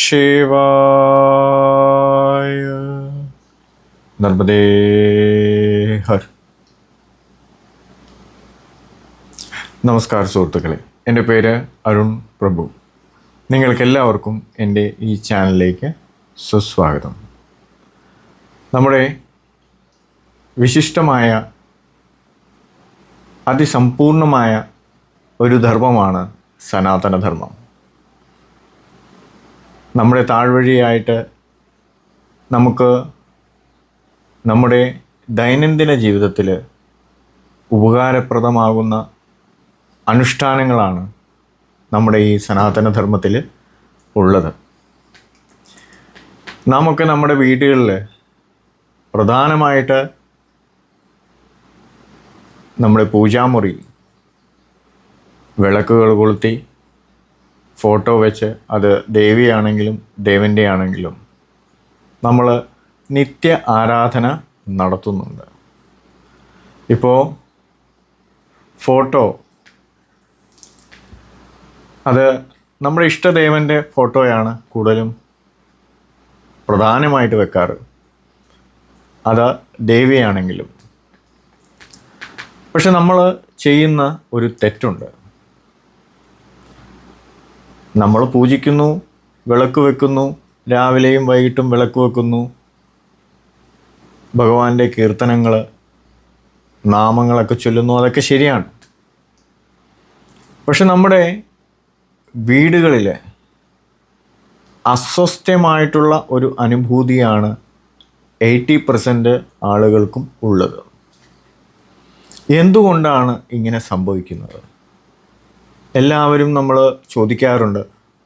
ശിവായ. നർമ്മദേ ഹർ. നമസ്കാരം സുഹൃത്തുക്കളെ, എൻ്റെ പേര് അരുൺ പ്രഭു. നിങ്ങൾക്കെല്ലാവർക്കും എൻ്റെ ഈ ചാനലിലേക്ക് സുസ്വാഗതം. നമ്മുടെ വിശിഷ്ടമായ അതിസമ്പൂർണമായ ഒരു ധർമ്മമാണ് സനാതനധർമ്മം. നമ്മുടെ താഴ്വഴിയായിട്ട് നമുക്ക് നമ്മുടെ ദൈനംദിന ജീവിതത്തിൽ ഉപകാരപ്രദമാകുന്ന അനുഷ്ഠാനങ്ങളാണ് നമ്മുടെ ഈ സനാതനധർമ്മത്തിൽ ഉള്ളത്. നാമൊക്കെ നമ്മുടെ വീടുകളിൽ പ്രധാനമായിട്ട് നമ്മുടെ പൂജാമുറി വിളക്കുകൾ കൊളുത്തി ഫോട്ടോ വെച്ച്, അത് ദേവിയാണെങ്കിലും ദേവൻ്റെ ആണെങ്കിലും നമ്മൾ നിത്യ ആരാധന നടത്തുന്നുണ്ട്. ഇപ്പോൾ ഫോട്ടോ, അത് നമ്മുടെ ഇഷ്ടദേവൻ്റെ ഫോട്ടോയാണ് കൂടുതലും പ്രധാനമായിട്ട് വെക്കാറ്, അത് ദേവിയാണെങ്കിലും. പക്ഷെ നമ്മൾ ചെയ്യുന്ന ഒരു തെറ്റുണ്ട്. നമ്മൾ പൂജിക്കുന്നു, വിളക്ക് വെക്കുന്നു, രാവിലെയും വൈകിട്ടും വിളക്ക് വെക്കുന്നു, ഭഗവാന്റെ കീർത്തനങ്ങൾ, നാമങ്ങളൊക്കെ ചൊല്ലുന്നു, അതൊക്കെ ശരിയാണ്. പക്ഷെ നമ്മുടെ വീടുകളിൽ അസ്വസ്ഥമായിട്ടുള്ള ഒരു അനുഭൂതിയാണ് 80% ആളുകൾക്കും ഉള്ളത്. എന്തുകൊണ്ടാണ് ഇങ്ങനെ സംഭവിക്കുന്നത്? എല്ലാവരും നമ്മൾ ചോദിക്കാറുണ്ട്.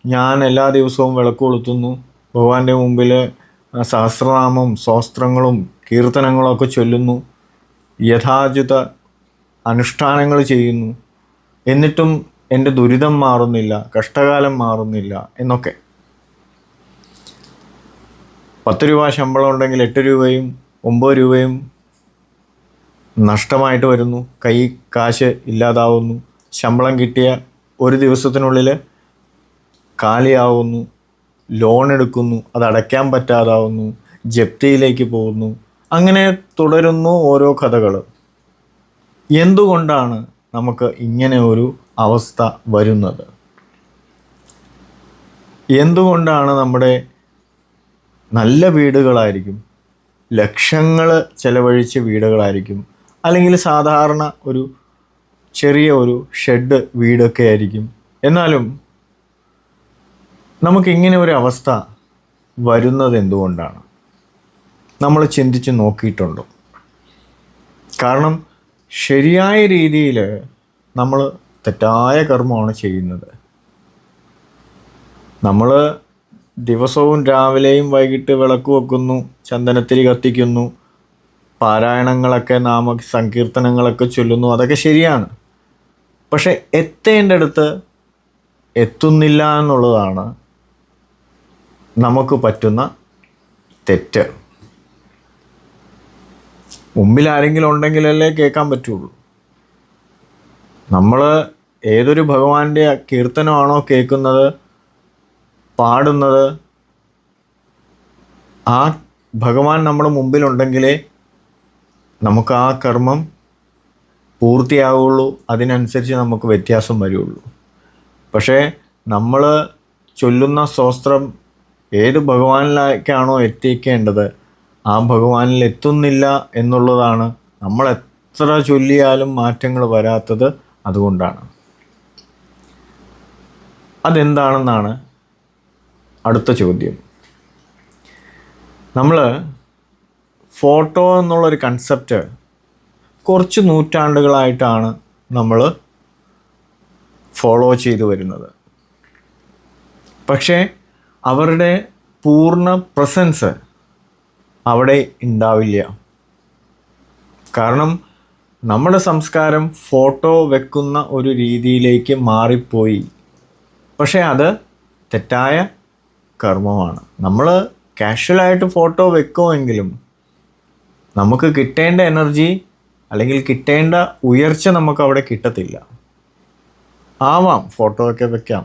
ഞാൻ എല്ലാ ദിവസവും വിളക്ക് കൊളുത്തുന്നു, ഭഗവാന്റെ മുമ്പിൽ സഹസ്രനാമം, സ്തോത്രങ്ങളും കീർത്തനങ്ങളും ഒക്കെ ചൊല്ലുന്നു, യഥാചിത അനുഷ്ഠാനങ്ങൾ ചെയ്യുന്നു, എന്നിട്ടും എൻ്റെ ദുരിതം മാറുന്നില്ല, കഷ്ടകാലം മാറുന്നില്ല എന്നൊക്കെ. 10 രൂപ ശമ്പളം ഉണ്ടെങ്കിൽ 8 രൂപയും 9 രൂപയും നഷ്ടമായിട്ട് വരുന്നു, കൈ കാശ് ഇല്ലാതാവുന്നു, ശമ്പളം കിട്ടിയ ഒരു ദിവസത്തിനുള്ളിൽ കാലിയാവുന്നു, ലോൺ എടുക്കുന്നു, അത് അടയ്ക്കാൻ പറ്റാതാവുന്നു, ജപ്തിയിലേക്ക് പോകുന്നു, അങ്ങനെ തുടരുന്നു ഓരോ കഥകൾ. എന്തുകൊണ്ടാണ് നമുക്ക് ഇങ്ങനെ ഒരു അവസ്ഥ വരുന്നത്? എന്തുകൊണ്ടാണ് നമ്മുടെ നല്ല വീടുകളായിരിക്കും, ലക്ഷങ്ങൾ ചെലവഴിച്ച വീടുകളായിരിക്കും, അല്ലെങ്കിൽ സാധാരണ ഒരു ചെറിയ ഒരു ഷെഡ് വീടൊക്കെ ആയിരിക്കും, എന്നാലും നമുക്കിങ്ങനെ ഒരു അവസ്ഥ വരുന്നത് എന്തുകൊണ്ടാണ്? നമ്മൾ ചിന്തിച്ച് നോക്കിയിട്ടുണ്ടോ? കാരണം ശരിയായ രീതിയിൽ നമ്മൾ തെറ്റായ കർമ്മമാണ് ചെയ്യുന്നത്. നമ്മൾ ദിവസവും രാവിലെയും വൈകിട്ട് വിളക്ക് വെക്കുന്നു, ചന്ദനത്തിരി കത്തിക്കുന്നു, പാരായണങ്ങളൊക്കെ, നാമ സങ്കീർത്തനങ്ങളൊക്കെ ചൊല്ലുന്നു, അതൊക്കെ ശരിയാണ്. പക്ഷെ എത്തേണ്ടടുത്ത് എത്തുന്നില്ല എന്നുള്ളതാണ് നമുക്ക് പറ്റുന്ന തെറ്റ്. മുമ്പിൽ ആരെങ്കിലും ഉണ്ടെങ്കിലല്ലേ കേൾക്കാൻ പറ്റുള്ളൂ. നമ്മൾ ഏതൊരു ഭഗവാന്റെ കീർത്തനമാണോ കേൾക്കുന്നത്, പാടുന്നത്, ആ ഭഗവാൻ നമ്മുടെ മുമ്പിലുണ്ടെങ്കിലേ നമുക്ക് ആ കർമ്മം പൂർത്തിയാവുള്ളൂ, അതിനനുസരിച്ച് നമുക്ക് വ്യത്യാസം വരുള്ളൂ. പക്ഷേ നമ്മൾ ചൊല്ലുന്ന സ്തോത്രം ഏത് ഭഗവാനിലേക്കാണോ എത്തിക്കേണ്ടത്, ആ ഭഗവാനിൽ എത്തുന്നില്ല എന്നുള്ളതാണ് നമ്മൾ എത്ര ചൊല്ലിയാലും മാറ്റങ്ങൾ വരാത്തത്. അതുകൊണ്ടാണ്. അതെന്താണെന്നാണ് അടുത്ത ചോദ്യം. നമ്മൾ ഫോട്ടോ എന്നുള്ളൊരു കൺസെപ്റ്റ് കുറച്ച് നൂറ്റാണ്ടുകളായിട്ടാണ് നമ്മൾ ഫോളോ ചെയ്തു വരുന്നത്. പക്ഷേ അവരുടെ പൂർണ്ണ പ്രസൻസ് അവിടെ ഉണ്ടാവില്ല. കാരണം നമ്മുടെ സംസ്കാരം ഫോട്ടോ വെക്കുന്ന ഒരു രീതിയിലേക്ക് മാറിപ്പോയി. പക്ഷേ അത് തെറ്റായ കർമ്മമാണ്. നമ്മൾ കാഷ്വലായിട്ട് ഫോട്ടോ വെക്കുമെങ്കിലും നമുക്ക് കിട്ടേണ്ട എനർജി അല്ലെങ്കിൽ കിട്ടേണ്ട ഉയർച്ച നമുക്ക് അവിടെ കിട്ടത്തില്ല. ആവാം, ഫോട്ടോ ഒക്കെ വെക്കാം,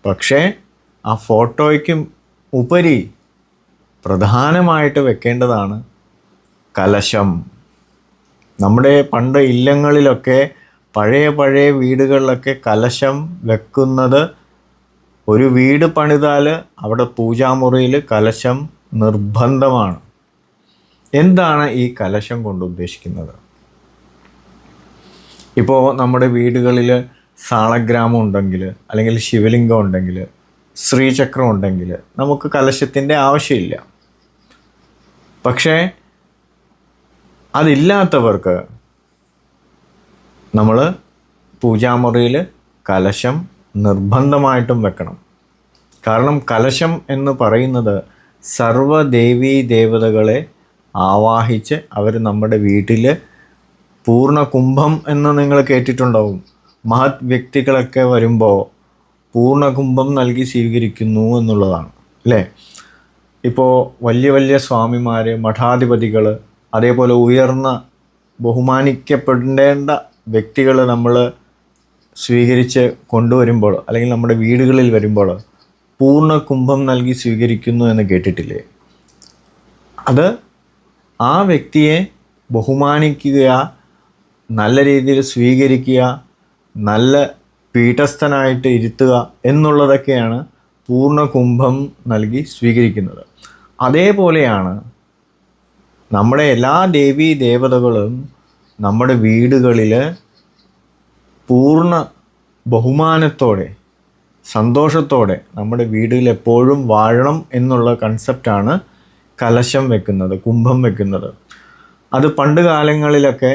പക്ഷേ ആ ഫോട്ടോയ്ക്കും ഉപരി പ്രധാനമായിട്ട് വെക്കേണ്ടതാണ് കലശം. നമ്മുടെ പണ്ട് ഇല്ലങ്ങളിലൊക്കെ പഴയ വീടുകളിലൊക്കെ കലശം വെക്കുന്നത്, ഒരു വീട് പണിതാൽ അവിടെ പൂജാമുറിയിൽ കലശം നിർബന്ധമാണ്. എന്താണ് ഈ കലശം കൊണ്ട് ഉദ്ദേശിക്കുന്നത്? ഇപ്പോൾ നമ്മുടെ വീടുകളിൽ സാളഗ്രാമം ഉണ്ടെങ്കിൽ, അല്ലെങ്കിൽ ശിവലിംഗം ഉണ്ടെങ്കിൽ, ശ്രീചക്രം ഉണ്ടെങ്കിൽ നമുക്ക് കലശത്തിൻ്റെ ആവശ്യമില്ല. പക്ഷേ അതില്ലാത്തവർക്ക് നമ്മൾ പൂജാമുറിയിൽ കലശം നിർബന്ധമായിട്ടും വെക്കണം. കാരണം കലശം എന്ന് പറയുന്നത് സർവ്വദേവീ ദേവതകളെ ആവാഹിച്ച് അവർ നമ്മുടെ വീട്ടിൽ പൂർണ്ണ കുംഭം എന്ന് നിങ്ങൾ കേട്ടിട്ടുണ്ടാവും. മഹത് വ്യക്തികളൊക്കെ വരുമ്പോൾ പൂർണ്ണ കുംഭം നൽകി സ്വീകരിക്കുന്നു എന്നുള്ളതാണ്, അല്ലേ? ഇപ്പോൾ വലിയ സ്വാമിമാർ, മഠാധിപതികൾ, അതേപോലെ ഉയർന്ന ബഹുമാനിക്കപ്പെടേണ്ട വ്യക്തികൾ നമ്മൾ സ്വീകരിച്ച് കൊണ്ടുവരുമ്പോൾ, അല്ലെങ്കിൽ നമ്മുടെ വീടുകളിൽ വരുമ്പോൾ പൂർണ്ണ കുംഭം നൽകി സ്വീകരിക്കുന്നു എന്ന് കേട്ടിട്ടില്ലേ? അത് ആ വ്യക്തിയെ ബഹുമാനിക്കുക, നല്ല രീതിയിൽ സ്വീകരിക്കുക, നല്ല പീഠസ്ഥനായിട്ട് ഇരുത്തുക എന്നുള്ളതൊക്കെയാണ് പൂർണ്ണ കുംഭം നൽകി സ്വീകരിക്കുന്നത്. അതേപോലെയാണ് നമ്മുടെ എല്ലാ ദേവീ ദേവതകളും നമ്മുടെ വീടുകളിൽ പൂർണ്ണ ബഹുമാനത്തോടെ, സന്തോഷത്തോടെ നമ്മുടെ വീടുകളിൽ എപ്പോഴും വാഴണം എന്നുള്ള കൺസെപ്റ്റാണ് കലശം വെക്കുന്നത്, കുംഭം വെക്കുന്നത്. അത് പണ്ട് കാലങ്ങളിലൊക്കെ,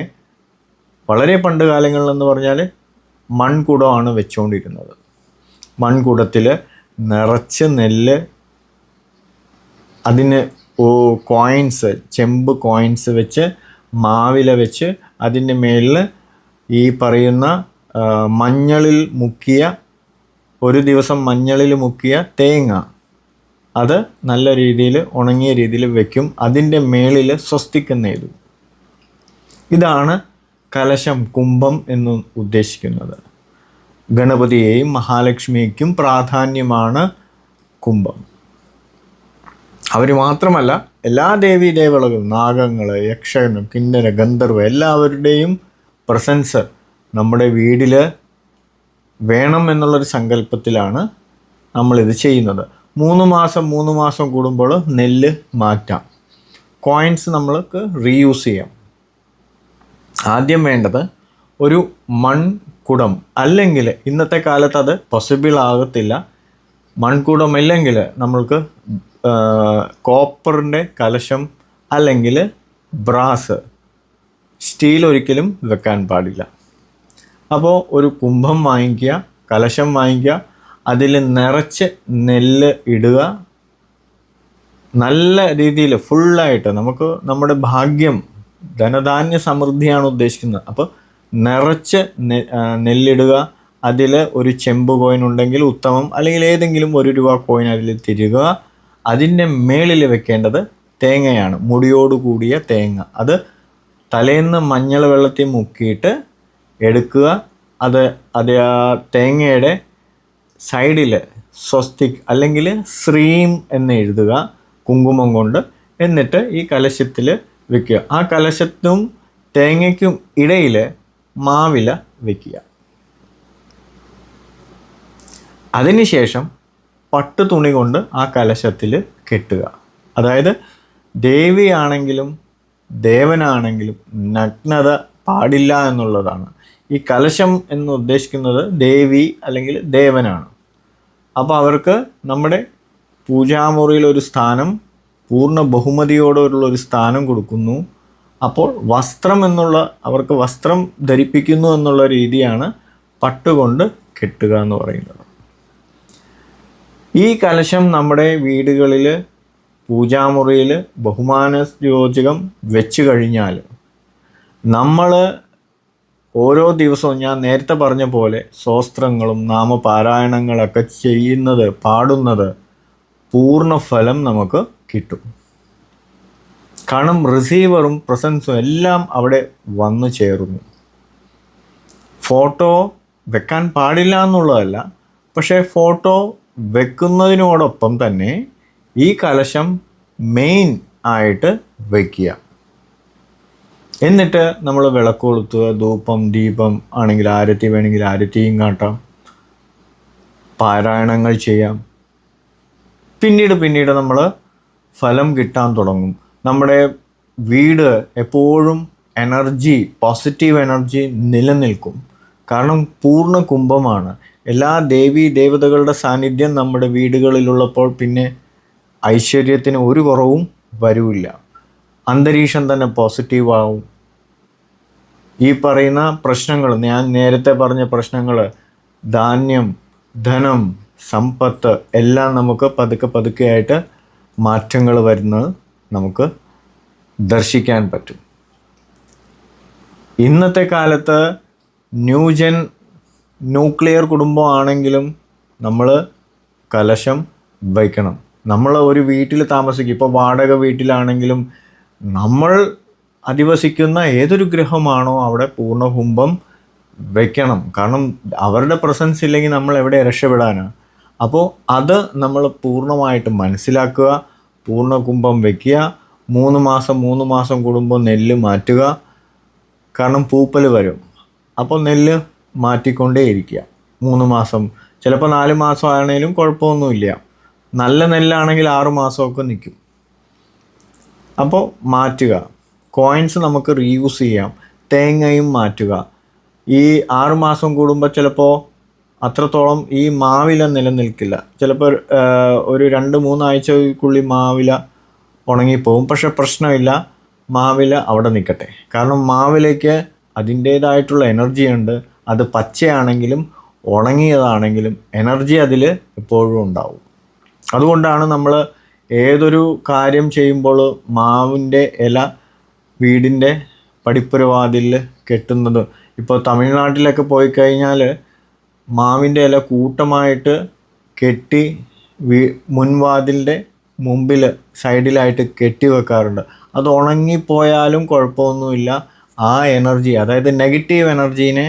വളരെ പണ്ട് കാലങ്ങളിലെന്ന് പറഞ്ഞാൽ മൺകുടമാണ് വെച്ചുകൊണ്ടിരുന്നത്. മൺകുടത്തിൽ നിറച്ച് നെല്ല്, അതിന് കോയിൻസ്, ചെമ്പ് കോയിൻസ് വെച്ച് മാവില വെച്ച് അതിൻ്റെ മേലിൽ ഈ പറയുന്ന മഞ്ഞളിൽ മുക്കിയ, ഒരു ദിവസം മഞ്ഞളിൽ മുക്കിയ തേങ്ങ, അത് നല്ല രീതിയിൽ ഉണങ്ങിയ രീതിയിൽ വെക്കും. അതിൻ്റെ മേളിൽ സ്വസ്തിക്ക് എഴുതും. ഇതാണ് കലശം, കുംഭം എന്ന് ഉദ്ദേശിക്കുന്നത്. ഗണപതിയെയും മഹാലക്ഷ്മിക്കും പ്രാധാന്യമാണ് കുംഭം. അവർ മാത്രമല്ല, എല്ലാ ദേവീ ദേവതകളും, നാഗങ്ങൾ, യക്ഷനും, കിന്നര, ഗന്ധർവ എല്ലാവരുടെയും പ്രസൻസ് നമ്മുടെ വീട്ടിൽ വേണം എന്നുള്ളൊരു സങ്കല്പത്തിലാണ് നമ്മളിത് ചെയ്യുന്നത്. 3 മാസം കൂടുമ്പോൾ നെല്ല് മാറ്റാം. കോയിൻസ് നമ്മൾക്ക് റീയൂസ് ചെയ്യാം. ആദ്യം വേണ്ടത് ഒരു മൺകുടം, അല്ലെങ്കിൽ ഇന്നത്തെ കാലത്ത് അത് പോസിബിൾ ആകത്തില്ല. മൺകുടം ഇല്ലെങ്കിൽ നമ്മൾക്ക് കോപ്പറിൻ്റെ കലശം, അല്ലെങ്കിൽ ബ്രാസ്, സ്റ്റീൽ ഒരിക്കലും വെക്കാൻ പാടില്ല. അപ്പോൾ ഒരു കുംഭം വാങ്ങിക്കുക, കലശം വാങ്ങിക്കുക, അതിൽ നിറച്ച് നെല്ല് ഇടുക. നല്ല രീതിയിൽ ഫുള്ളായിട്ട്, നമുക്ക് നമ്മുടെ ഭാഗ്യം, ധനധാന്യ സമൃദ്ധിയാണ് ഉദ്ദേശിക്കുന്നത്. അപ്പോൾ നിറച്ച് നെല്ലിടുക. അതിൽ ഒരു ചെമ്പ് കോയിൻ ഉണ്ടെങ്കിൽ ഉത്തമം, അല്ലെങ്കിൽ ഏതെങ്കിലും ₹1 കോയിൻ അതിൽ തിരുക. അതിൻ്റെ മേളിൽ വെക്കേണ്ടത് തേങ്ങയാണ്, മുടിയോട് കൂടിയ തേങ്ങ. അത് തലേന്ന് മഞ്ഞൾ വെള്ളത്തിൽ മുക്കിയിട്ട് എടുക്കുക. അത് ആ തേങ്ങയുടെ സൈഡിൽ സ്വസ്തിക് അല്ലെങ്കിൽ ശ്രീം എന്ന് എഴുതുക കുങ്കുമം കൊണ്ട്. എന്നിട്ട് ഈ കലശത്തിൽ വെക്കുക. ആ കലശത്തിനും തേങ്ങയ്ക്കും ഇടയിൽ മാവില വെക്കുക. അതിനുശേഷം പട്ട് തുണി കൊണ്ട് ആ കലശത്തിൽ കെട്ടുക. അതായത് ദേവിയാണെങ്കിലും ദേവനാണെങ്കിലും നഗ്നത പാടില്ല എന്നുള്ളതാണ്. ഈ കലശം എന്ന് ഉദ്ദേശിക്കുന്നത് ദേവി അല്ലെങ്കിൽ ദേവനാണ്. അപ്പോൾ അവർക്ക് നമ്മുടെ പൂജാമുറിയിൽ ഒരു സ്ഥാനം, പൂർണ്ണ ബഹുമതിയോടുള്ളൊരു സ്ഥാനം കൊടുക്കുന്നു. അപ്പോൾ വസ്ത്രം എന്നുള്ള, അവർക്ക് വസ്ത്രം ധരിപ്പിക്കുന്നു എന്നുള്ള രീതിയാണ് പട്ടുകൊണ്ട് കെട്ടുക എന്ന് പറയുന്നത്. ഈ കലശം നമ്മുടെ വീടുകളിൽ പൂജാമുറിയിൽ ബഹുമാനയോചകം വെച്ച് കഴിഞ്ഞാൽ നമ്മൾ ഓരോ ദിവസവും, ഞാൻ നേരത്തെ പറഞ്ഞ പോലെ, സ്വസ്ത്രങ്ങളും നാമപാരായണങ്ങളൊക്കെ ചെയ്യുന്നത്, പാടുന്നത്, പൂർണ്ണ ഫലം നമുക്ക് കിട്ടും. കാരണം റിസീവറും പ്രസൻസും എല്ലാം അവിടെ വന്നു ചേരുന്നു. ഫോട്ടോ വെക്കാൻ പാടില്ല എന്നുള്ളതല്ല, പക്ഷേ ഫോട്ടോ വെക്കുന്നതിനോടൊപ്പം തന്നെ ഈ കലശം മെയിൻ ആയിട്ട് വയ്ക്കുക. എന്നിട്ട് നമ്മൾ വിളക്ക് കൊളുത്തുക, ധൂപം ദീപം ആണെങ്കിൽ ആരത്തി വേണമെങ്കിൽ ആരത്തിയും കാട്ടാം, പാരായണങ്ങൾ ചെയ്യാം. പിന്നീട് നമ്മൾ ഫലം കിട്ടാൻ തുടങ്ങും. നമ്മുടെ വീട് എപ്പോഴും എനർജി, പോസിറ്റീവ് എനർജി നിലനിൽക്കും. കാരണം പൂർണ്ണ കുംഭമാണ്. എല്ലാ ദേവീ ദേവതകളുടെ സാന്നിധ്യം നമ്മുടെ വീടുകളിലുള്ളപ്പോൾ പിന്നെ ഐശ്വര്യത്തിന് ഒരു കുറവും വരില്ല. അന്തരീക്ഷം തന്നെ പോസിറ്റീവ് ആവും. ഈ പറയുന്ന പ്രശ്നങ്ങൾ, ഞാൻ നേരത്തെ പറഞ്ഞ പ്രശ്നങ്ങൾ, ധാന്യം, ധനം, സമ്പത്ത് എല്ലാം നമുക്ക് പതുക്കെ ആയിട്ട് മാറ്റങ്ങൾ വരുന്നത് നമുക്ക് ദർശിക്കാൻ പറ്റും. ഇന്നത്തെ കാലത്ത് ന്യൂജൻ ന്യൂക്ലിയർ കുടുംബമാണെങ്കിലും നമ്മൾ കലശം വയ്ക്കണം. നമ്മൾ ഒരു വീട്ടിൽ താമസിക്കും, ഇപ്പോൾ വാടക വീട്ടിലാണെങ്കിലും നമ്മൾ അധിവസിക്കുന്ന ഏതൊരു ഗ്രഹമാണോ അവിടെ പൂർണ്ണ കുംഭം വയ്ക്കണം. കാരണം അവരുടെ പ്രസൻസ് ഇല്ലെങ്കിൽ നമ്മൾ എവിടെ രക്ഷപ്പെടാനാണ്. അപ്പോൾ അത് നമ്മൾ പൂർണ്ണമായിട്ട് മനസ്സിലാക്കുക, പൂർണ്ണ കുംഭം വയ്ക്കുക. 3 മാസം കൂടുമ്പോൾ നെല്ല് മാറ്റുക. കാരണം പൂപ്പൽ വരും. അപ്പോൾ നെല്ല് മാറ്റിക്കൊണ്ടേ ഇരിക്കുക. 3 മാസം, ചിലപ്പോൾ 4 മാസം ആണെങ്കിലും കുഴപ്പമൊന്നുമില്ല. നല്ല നെല്ലാണെങ്കിൽ 6 മാസമൊക്കെ നിൽക്കും. അപ്പോൾ മാറ്റുക. കോയിൻസ് നമുക്ക് റീയൂസ് ചെയ്യാം. തേങ്ങയും മാറ്റുക. ഈ 6 മാസം കൂടുമ്പോൾ ചിലപ്പോൾ അത്രത്തോളം ഈ മാവില നിലനിൽക്കില്ല. ചിലപ്പോൾ ഒരു 2-3 ആഴ്ചക്കുള്ളിൽ മാവില ഉണങ്ങിപ്പോവും. പക്ഷെ പ്രശ്നമില്ല, മാവില അവിടെ നിൽക്കട്ടെ. കാരണം മാവിലയ്ക്ക് അതിൻ്റേതായിട്ടുള്ള എനർജി ഉണ്ട്. അത് പച്ചയാണെങ്കിലും ഉണങ്ങിയതാണെങ്കിലും എനർജി അതിൽ എപ്പോഴും ഉണ്ടാവും. അതുകൊണ്ടാണ് നമ്മൾ ഏതൊരു കാര്യം ചെയ്യുമ്പോൾ മാവിൻ്റെ ഇല വീടിൻ്റെ പടിപ്പുരവാതിലിൽ കെട്ടുന്നത്. ഇപ്പോൾ തമിഴ്നാട്ടിലൊക്കെ പോയി കഴിഞ്ഞാൽ മാവിൻ്റെ ഇല കൂട്ടമായിട്ട് കെട്ടി മുൻവാതിലിൻ്റെ മുമ്പിൽ സൈഡിലായിട്ട് കെട്ടി വെക്കാറുണ്ട്. അത് ഉണങ്ങിപ്പോയാലും കുഴപ്പമൊന്നുമില്ല. ആ എനർജി, അതായത് നെഗറ്റീവ് എനർജീനെ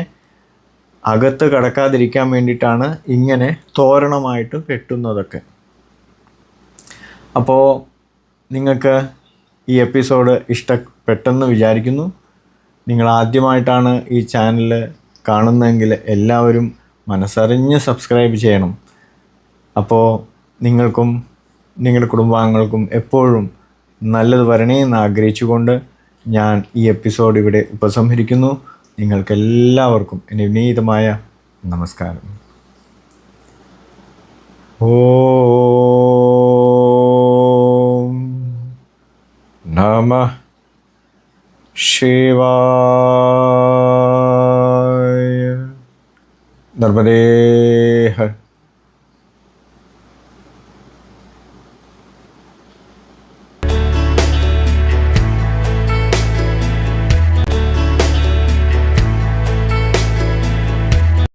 അകത്ത് കടക്കാതിരിക്കാൻ വേണ്ടിയിട്ടാണ് ഇങ്ങനെ തോരണമായിട്ട് കെട്ടുന്നതൊക്കെ. അപ്പോൾ നിങ്ങൾക്ക് ഈ എപ്പിസോഡ് ഇഷ്ടപ്പെട്ടെന്ന് വിചാരിക്കുന്നു. നിങ്ങൾ ആദ്യമായിട്ടാണ് ഈ ചാനൽ കാണുന്നതെങ്കിൽ എല്ലാവരും മനസ്സറിഞ്ഞ് സബ്സ്ക്രൈബ് ചെയ്യണം. അപ്പോൾ നിങ്ങൾക്കും നിങ്ങളുടെ കുടുംബാംഗങ്ങൾക്കും എപ്പോഴും നല്ലത് വരണേ എന്ന് ആഗ്രഹിച്ചുകൊണ്ട് ഞാൻ ഈ എപ്പിസോഡ് ഇവിടെ ഉപസംഹരിക്കുന്നു. നിങ്ങൾക്കെല്ലാവർക്കും എൻ്റെ വിനീതമായ നമസ്കാരം. ഓം നമഃ ശിവായ. നർമ്മദേ ഹർ.